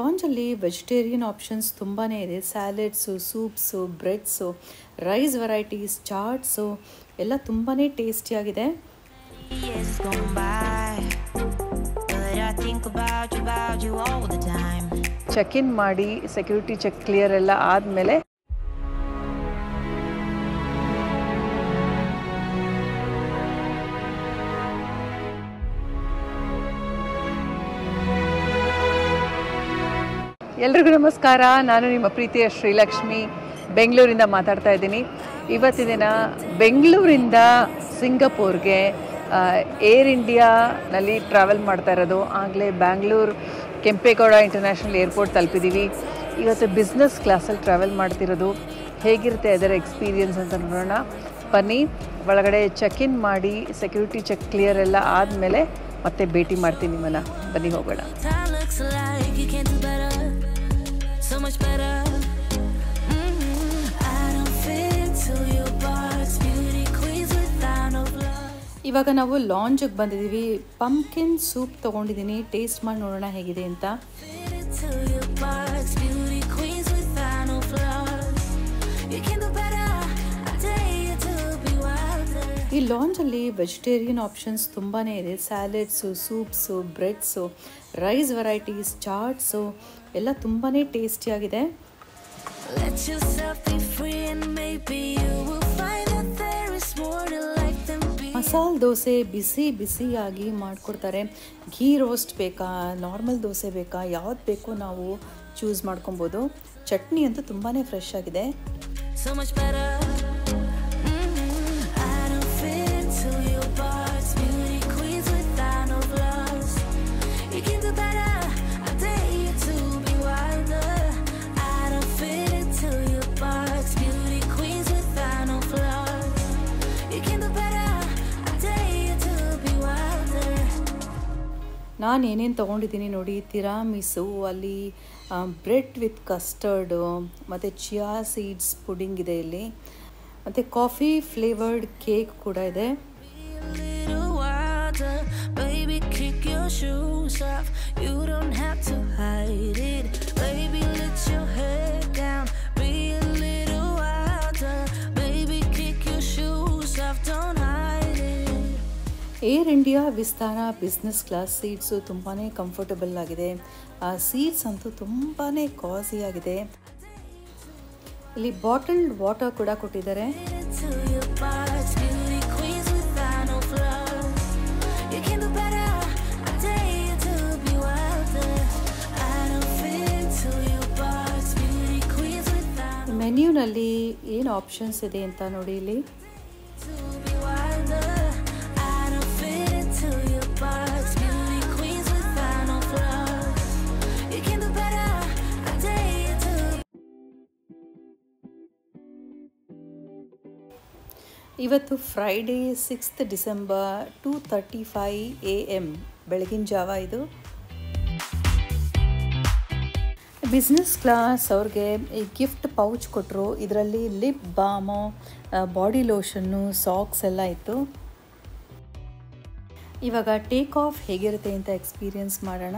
ಲಾಂಜಲ್ಲಿ vegetarian options ತುಂಬಾ ಇದೆ. ಸ್ಯಾಲೆಡ್ಸು, ಸೂಪ್ಸು, ಬ್ರೆಡ್ಸು, rice varieties, chaats ಎಲ್ಲ ತುಂಬಾ ಟೇಸ್ಟಿಯಾಗಿದೆ. ಚೆಕ್ ಇನ್ ಮಾಡಿ ಸೆಕ್ಯೂರಿಟಿ ಚೆಕ್ ಕ್ಲಿಯರ್ ಎಲ್ಲ ಆದಮೇಲೆ ಎಲ್ರಿಗೂ ನಮಸ್ಕಾರ. ನಾನು ನಿಮ್ಮ ಪ್ರೀತಿಯ ಶ್ರೀಲಕ್ಷ್ಮಿ ಬೆಂಗಳೂರಿಂದ ಮಾತಾಡ್ತಾ ಇದ್ದೀನಿ. ಇವತ್ತಿನ ದಿನ ಬೆಂಗಳೂರಿಂದ ಸಿಂಗಪೂರ್ಗೆ ಏರ್ ಇಂಡಿಯಾನಲ್ಲಿ ಟ್ರಾವೆಲ್ ಮಾಡ್ತಾ ಇರೋದು. ಆಗಲೇ ಬ್ಯಾಂಗ್ಳೂರು ಕೆಂಪೇಗೌಡ ಇಂಟರ್ನ್ಯಾಷನಲ್ ಏರ್ಪೋರ್ಟ್ ತಲುಪಿದ್ದೀವಿ. ಇವತ್ತು ಬಿಸ್ನೆಸ್ ಕ್ಲಾಸಲ್ಲಿ ಟ್ರಾವೆಲ್ ಮಾಡ್ತಿರೋದು. ಹೇಗಿರುತ್ತೆ ಅದರ ಎಕ್ಸ್ಪೀರಿಯನ್ಸ್ ಅಂತ ನೋಡೋಣ ಬನ್ನಿ. ಒಳಗಡೆ ಚೆಕ್ ಇನ್ ಮಾಡಿ ಸೆಕ್ಯೂರಿಟಿ ಚೆಕ್ ಕ್ಲಿಯರ್ ಎಲ್ಲ ಆದಮೇಲೆ ಮತ್ತೆ ಭೇಟಿ ಮಾಡ್ತೀನಿ ನಿಮ್ಮನ್ನು. ಬನ್ನಿ ಹೋಗೋಣ. So much better. I don't fit to your box, beauty queens without no love. ಇವಾಗ ನಾವು ಲಾಂಜಿಗೆ ಬಂದಿದ್ದೀವಿ. ಪಂಪ್ಕಿನ್ ಸೂಪ್ ತೊಗೊಂಡಿದ್ದೀನಿ. ಟೇಸ್ಟ್ ಮಾಡಿ ನೋಡೋಣ ಹೇಗಿದೆ ಅಂತ. ಈ ಲಾಂಜಲ್ಲಿ ವೆಜಿಟೇರಿಯನ್ ಆಪ್ಷನ್ಸ್ ತುಂಬಾ ಇದೆ. ಸ್ಯಾಲೆಡ್ಸು, ಸೂಪ್ಸು, ಬ್ರೆಡ್ಸು, ರೈಸ್ ವೆರೈಟೀಸ್, ಚಾಟ್ಸು ಎಲ್ಲ ತುಂಬಾ ಟೇಸ್ಟಿಯಾಗಿದೆ. ಮಸಾಲೆ ದೋಸೆ ಬಿಸಿ ಬಿಸಿಯಾಗಿ ಮಾಡಿಕೊಡ್ತಾರೆ. ಘೀ ರೋಸ್ಟ್ ಬೇಕಾ, ನಾರ್ಮಲ್ ದೋಸೆ ಬೇಕಾ, ಯಾವ್ದು ಬೇಕೋ ನಾವು ಚೂಸ್ ಮಾಡ್ಕೊಬೋದು. ಚಟ್ನಿ ಅಂತೂ ತುಂಬಾ ಫ್ರೆಶ್ ಆಗಿದೆ. ನಾನು ಏನೇನು ತೊಗೊಂಡಿದ್ದೀನಿ ನೋಡಿ. ತಿರಾಮಿಸು, ಅಲ್ಲಿ ಬ್ರೆಡ್ ವಿತ್ ಕಸ್ಟರ್ಡು, ಮತ್ತು ಚಿಯಾ ಸೀಡ್ಸ್ ಪುಡಿಂಗ್ ಇದೆ ಇಲ್ಲಿ, ಮತ್ತು ಕಾಫಿ ಫ್ಲೇವರ್ಡ್ ಕೇಕ್ ಕೂಡ ಇದೆ. ಏರ್ ಇಂಡಿಯಾ ವಿಸ್ತಾರ ಬಿಸ್ನೆಸ್ ಕ್ಲಾಸ್ ಸೀಟ್ಸು ತುಂಬಾ ಕಂಫರ್ಟಬಲ್ ಆಗಿದೆ. ಆ ಸೀಟ್ಸ್ ಅಂತೂ ತುಂಬಾ ಕಾಸಿ ಆಗಿದೆ. ಇಲ್ಲಿ ಬಾಟಲ್ಡ್ ವಾಟರ್ ಕೂಡ ಕೊಟ್ಟಿದ್ದಾರೆ. ಮೆನ್ಯೂನಲ್ಲಿ ಏನು ಆಪ್ಷನ್ಸ್ ಇದೆ ಅಂತ ನೋಡಿ. ಇಲ್ಲಿ ಇವತ್ತು ಫ್ರೈಡೇ 6th ಡಿಸೆಂಬರ್ 2:35 AM ಬೆಳಗಿನ ಜಾವ. ಇದು ಬಿಸ್ನೆಸ್ ಕ್ಲಾಸ್ ಅವ್ರಿಗೆ ಈ ಗಿಫ್ಟ್ ಪೌಚ್ ಕೊಟ್ಟರು. ಇದರಲ್ಲಿ lip balm, body lotion, socks ಎಲ್ಲ ಇತ್ತು. ಇವಾಗ ಟೇಕ್ ಆಫ್ ಹೇಗಿರುತ್ತೆ ಅಂತ ಎಕ್ಸ್ಪೀರಿಯನ್ಸ್ ಮಾಡೋಣ.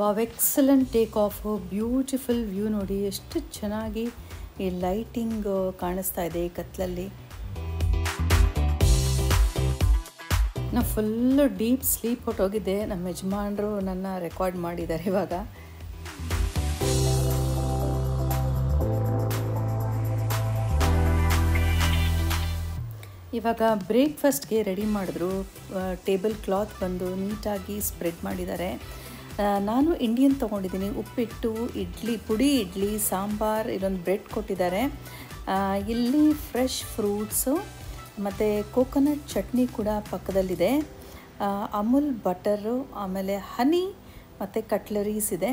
Wow, excellent take off. Beautiful view ನೋಡಿ, ಎಷ್ಟು ಚೆನ್ನಾಗಿ ಈ ಲೈಟಿಂಗ್ ಕಾಣಿಸ್ತಾ ಇದೆ ಈ ಕತ್ಲಲ್ಲಿ. ನಾನು ಫುಲ್ಲು ಡೀಪ್ ಸ್ಲೀಪ್ ಹೊಟ್ಟೋಗಿದ್ದೆ. ನಮ್ಮ ಯಜಮಾನರು ನನ್ನ ರೆಕಾರ್ಡ್ ಮಾಡಿದ್ದಾರೆ. ಇವಾಗ ಬ್ರೇಕ್ಫಾಸ್ಟ್ಗೆ ರೆಡಿ ಮಾಡಿದ್ರು. ಟೇಬಲ್ ಕ್ಲಾತ್ ಬಂದು ನೀಟಾಗಿ ಸ್ಪ್ರೆಡ್ ಮಾಡಿದ್ದಾರೆ. ನಾನು ಇಂಡಿಯನ್ ತೊಗೊಂಡಿದ್ದೀನಿ. ಉಪ್ಪಿಟ್ಟು, ಇಡ್ಲಿ, ಪುಡಿ ಇಡ್ಲಿ, ಸಾಂಬಾರ್, ಇದೊಂದು ಬ್ರೆಡ್ ಕೊಟ್ಟಿದ್ದಾರೆ. ಇಲ್ಲಿ ಫ್ರೆಶ್ ಫ್ರೂಟ್ಸು ಮತ್ತು ಕೋಕೋನಟ್ ಚಟ್ನಿ ಕೂಡ ಪಕ್ಕದಲ್ಲಿದೆ. ಅಮೂಲ್ ಬಟರು, ಆಮೇಲೆ ಹನಿ ಮತ್ತು ಕಟ್ಲರೀಸ್ ಇದೆ.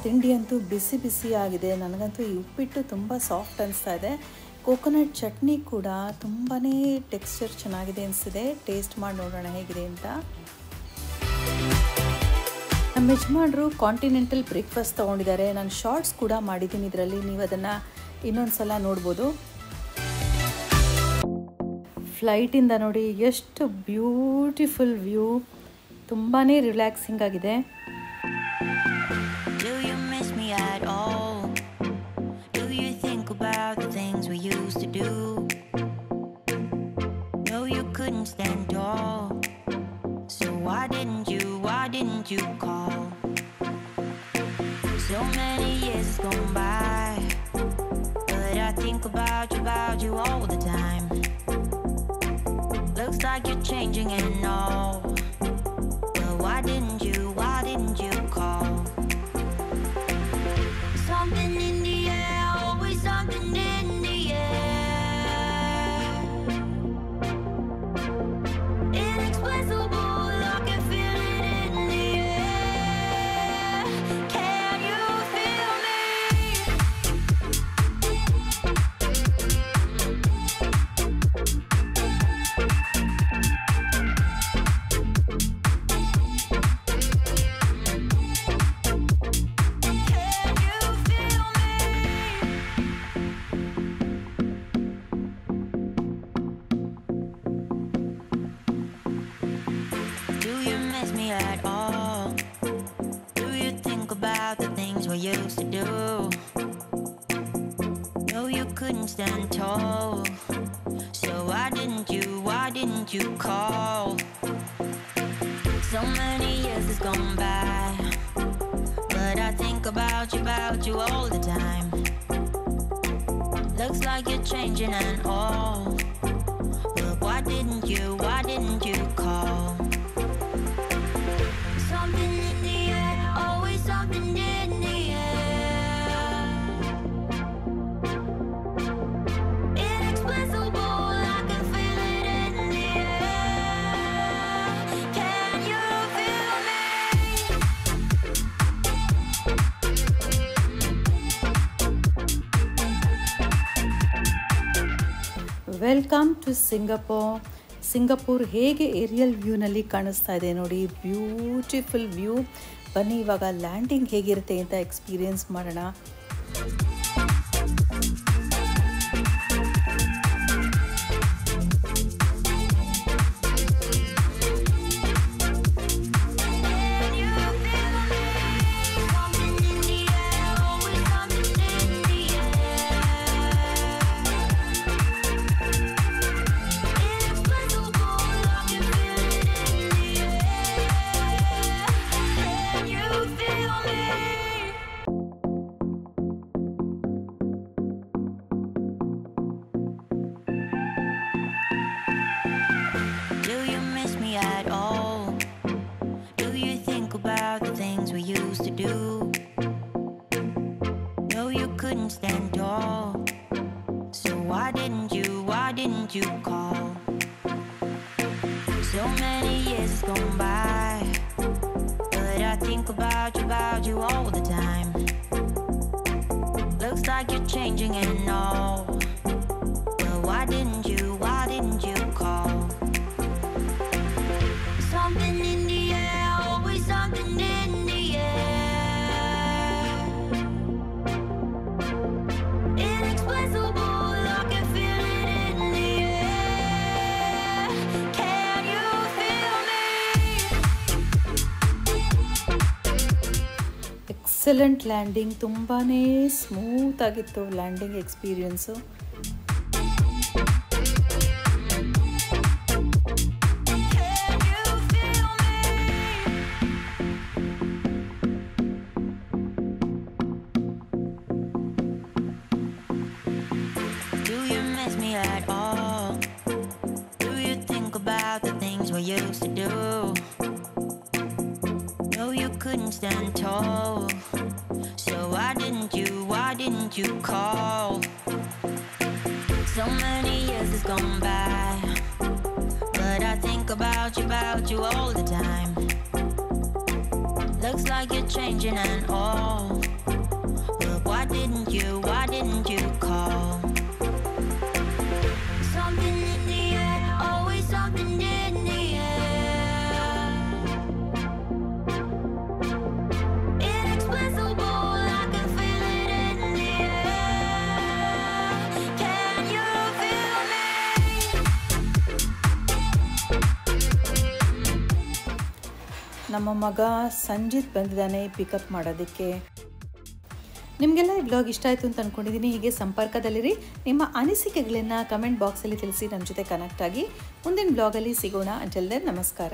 ತಿಂಡಿ ಅಂತೂ ಬಿಸಿ ಬಿಸಿ ಆಗಿದೆ. ನನಗಂತೂ ಈ ಉಪ್ಪಿಟ್ಟು ತುಂಬ ಸಾಫ್ಟ್ ಅನಿಸ್ತಾ ಇದೆ. ಕೋಕೋನಟ್ ಚಟ್ನಿ ಕೂಡ ತುಂಬಾ ಟೆಕ್ಸ್ಚರ್ ಚೆನ್ನಾಗಿದೆ ಅನಿಸಿದೆ. ಟೇಸ್ಟ್ ಮಾಡಿ ನೋಡೋಣ ಹೇಗಿದೆ ಅಂತ. ನಮ್ಮ ಯಜಮಾನರು ಕಾಂಟಿನೆಂಟಲ್ ಬ್ರೇಕ್ಫಾಸ್ಟ್ ತೊಗೊಂಡಿದ್ದಾರೆ. ನಾನು ಶಾರ್ಟ್ಸ್ ಕೂಡ ಮಾಡಿದ್ದೀನಿ ಇದರಲ್ಲಿ, ನೀವು ಅದನ್ನು ಇನ್ನೊಂದು ಸಲ ನೋಡ್ಬೋದು. ಫ್ಲೈಟಿಂದ ನೋಡಿ ಎಷ್ಟು ಬ್ಯೂಟಿಫುಲ್ ವ್ಯೂ, ತುಂಬಾ ರಿಲ್ಯಾಕ್ಸಿಂಗ್ ಆಗಿದೆ. You call. So many years has gone by, but I think about you all the time. Looks like you're changing and all, but why didn't you call? Something in the air, always something in the air. Inexplicable. At all? Do you think about the things we used to do? No, you couldn't stand tall. So why didn't you call? So many years has gone by, but I think about you all the time. Looks like you're changing and all, but why didn't you call? Something in the air, always something in the air. Inexplicable, I can feel it in the air. Can you feel me? Welcome to Singapore ಹೇಗೆ aerial ವ್ಯೂನಲ್ಲಿ ಕಾಣಿಸ್ತಾ ಇದೆ ನೋಡಿ, beautiful view. ಬನ್ನಿ ಇವಾಗ landing ಹೇಗಿರುತ್ತೆ ಅಂತ experience ಮಾಡೋಣ. At all? Do you think about the things we used to do? No, you couldn't stand tall. So why didn't you call? So many years has gone by, but I think about you all the time. Looks like you're changing and all, but why didn't you call? Something in the air, always something in the air. Inexplicable, I can feel it in the air. Can you feel me? Excellent landing, ತುಂಬಾ smooth ಆಗಿತ್ತು landing experience. At all? Do you think about the things we used to do? No, you couldn't stand tall. So why didn't you call? So many years has gone by, but I think about you all the time. Looks like you're changing and all, ನಮ್ಮ ಮಗ ಸಂಜಿತ್ ಬಂದಿದ್ದಾನೆ pickup ಮಾಡೋದಕ್ಕೆ. ನಿಮಗೆಲ್ಲ ಈ blog ಇಷ್ಟ ಆಯಿತು ಅಂತ ಅಂದ್ಕೊಂಡಿದ್ದೀನಿ. ಹೀಗೆ ಸಂಪರ್ಕದಲ್ಲಿರಿ. ನಿಮ್ಮ ಅನಿಸಿಕೆಗಳನ್ನು ಕಮೆಂಟ್ ಬಾಕ್ಸಲ್ಲಿ ತಿಳಿಸಿ, ನಮ್ಮ ಜೊತೆ ಕನೆಕ್ಟ್ ಆಗಿ ಮುಂದಿನ ಬ್ಲಾಗಲ್ಲಿ ಸಿಗೋಣ. ಅಂಟಿಲ್ ದೆನ್ ನಮಸ್ಕಾರ.